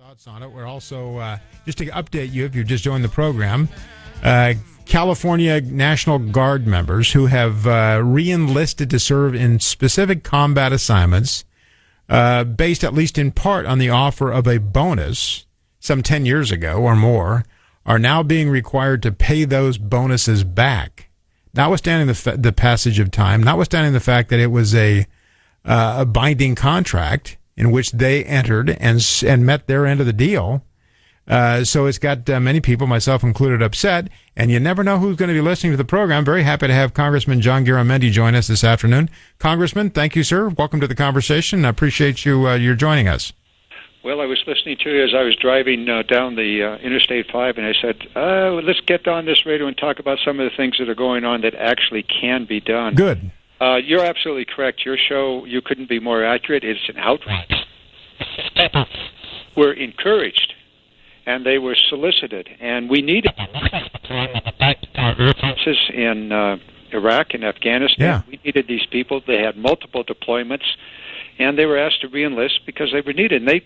thoughts on it. We're also, just to update you if you're just joining the program, California National Guard members who have re-enlisted to serve in specific combat assignments, based at least in part on the offer of a bonus some 10 years ago or more, are now being required to pay those bonuses back, notwithstanding the passage of time, notwithstanding the fact that it was a binding contract in which they entered and met their end of the deal. So it's got many people, myself included, upset, and you never know who's going to be listening to the program. Very happy to have Congressman John Garamendi join us this afternoon. Congressman, thank you, sir. Welcome to the conversation. I appreciate you're joining us. Well, I was listening to you as I was driving down the Interstate 5, and I said, let's get on this radio and talk about some of the things that are going on that actually can be done. Good. You're absolutely correct. Your show, you couldn't be more accurate. It's an outrage. We're encouraged, and they were solicited, and we needed in Iraq and Afghanistan. Yeah. We needed these people. They had multiple deployments, and they were asked to re-enlist because they were needed, and they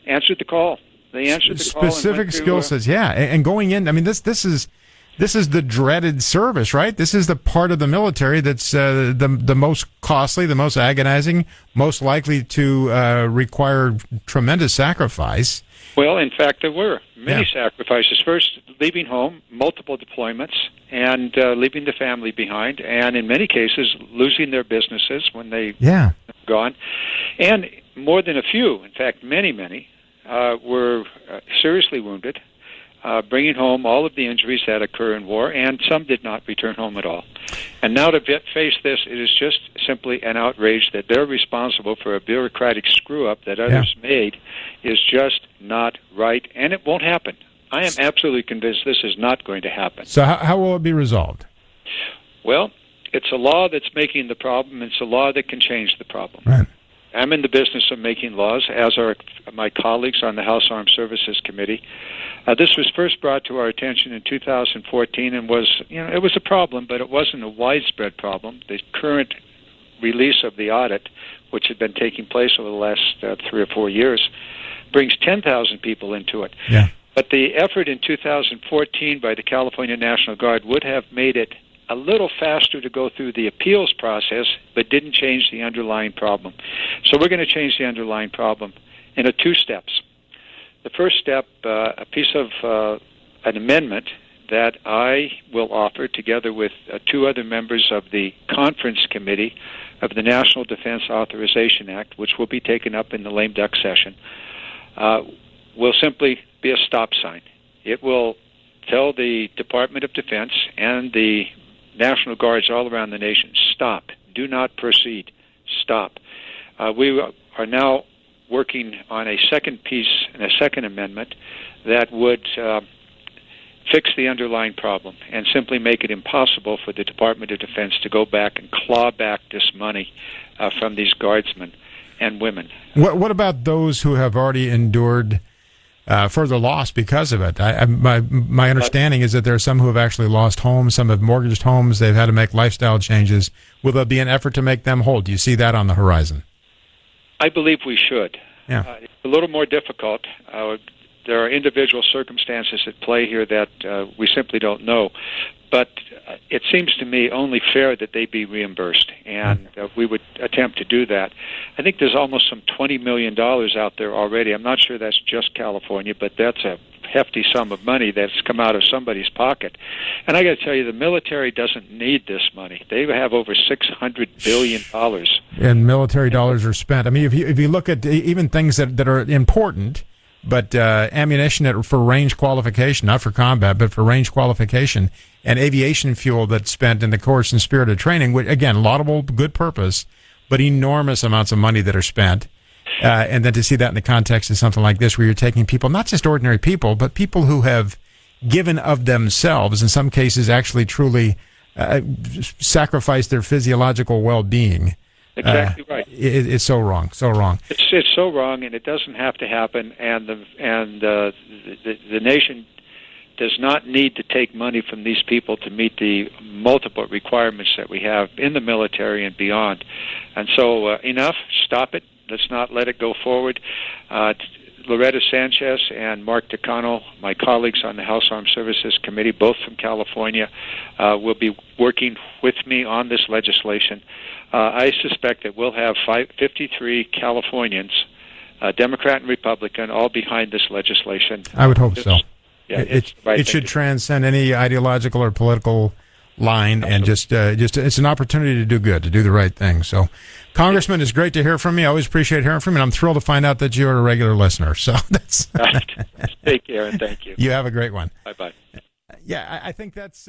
answered the call. They answered the call. Specific skill sets, yeah. And going in, I mean, this is the dreaded service, right? This is the part of the military that's the most costly, the most agonizing, most likely to require tremendous sacrifice. Well, in fact, there were many sacrifices. First, leaving home, multiple deployments, and leaving the family behind, and in many cases, losing their businesses when they gone. And more than a few, in fact, many, were seriously wounded, bringing home all of the injuries that occur in war, and some did not return home at all. And now to face this, it is just simply an outrage that they're responsible for a bureaucratic screw-up that others made is just not right, and it won't happen. I am absolutely convinced this is not going to happen. So how will it be resolved? Well, it's a law that's making the problem. It's a law that can change the problem. Right. I'm in the business of making laws, as are my colleagues on the House Armed Services Committee. This was first brought to our attention in 2014 and was, it was a problem, but it wasn't a widespread problem. The current release of the audit, which had been taking place over the last 3 or 4 years, brings 10,000 people into it. Yeah. But the effort in 2014 by the California National Guard would have made it a little faster to go through the appeals process, but didn't change the underlying problem. So we're going to change the underlying problem in 2 steps. The first step, a piece of an amendment that I will offer together with 2 other members of the conference committee of the National Defense Authorization Act, which will be taken up in the lame duck session, will simply be a stop sign. It will tell the Department of Defense and the National Guards all around the nation, stop, do not proceed, stop. We are now working on a second piece and a second amendment that would fix the underlying problem and simply make it impossible for the Department of Defense to go back and claw back this money from these guardsmen and women. What about those who have already endured further loss because of it? My understanding is that there are some who have actually lost homes, some have mortgaged homes, they've had to make lifestyle changes. Will there be an effort to make them whole? Do you see that on the horizon? I believe we should. Yeah. It's a little more difficult. There are individual circumstances at play here that we simply don't know. But it seems to me only fair that they be reimbursed, and we would attempt to do that. I think there's almost some $20 million out there already. I'm not sure that's just California, but that's a hefty sum of money that's come out of somebody's pocket. And I got to tell you, the military doesn't need this money. They have over $600 billion. And military dollars are spent. I mean, if you look at even things that are important, but ammunition for range qualification, not for combat, but for range qualification, and aviation fuel that's spent in the course and spirit of training, which, again, laudable, good purpose, but enormous amounts of money that are spent. And then to see that in the context of something like this, where you're taking people, not just ordinary people, but people who have given of themselves, in some cases actually truly sacrificed their physiological well-being. Exactly right. It's so wrong, so wrong. It's so wrong, and it doesn't have to happen. And the nation does not need to take money from these people to meet the multiple requirements that we have in the military and beyond. And so, enough. Stop it. Let's not let it go forward. Loretta Sanchez and Mark Takano, my colleagues on the House Armed Services Committee, both from California, will be working with me on this legislation. I suspect that we'll have 53 Californians, Democrat and Republican, all behind this legislation. I would hope so. Yeah, it should transcend any ideological or political line. Absolutely. And just it's an opportunity to do good, to do the right thing. So, Congressman, it's great to hear from you. I always appreciate hearing from you. And I'm thrilled to find out that you're a regular listener. So that's take care and thank you. You have a great one. Bye-bye. Yeah, I think that's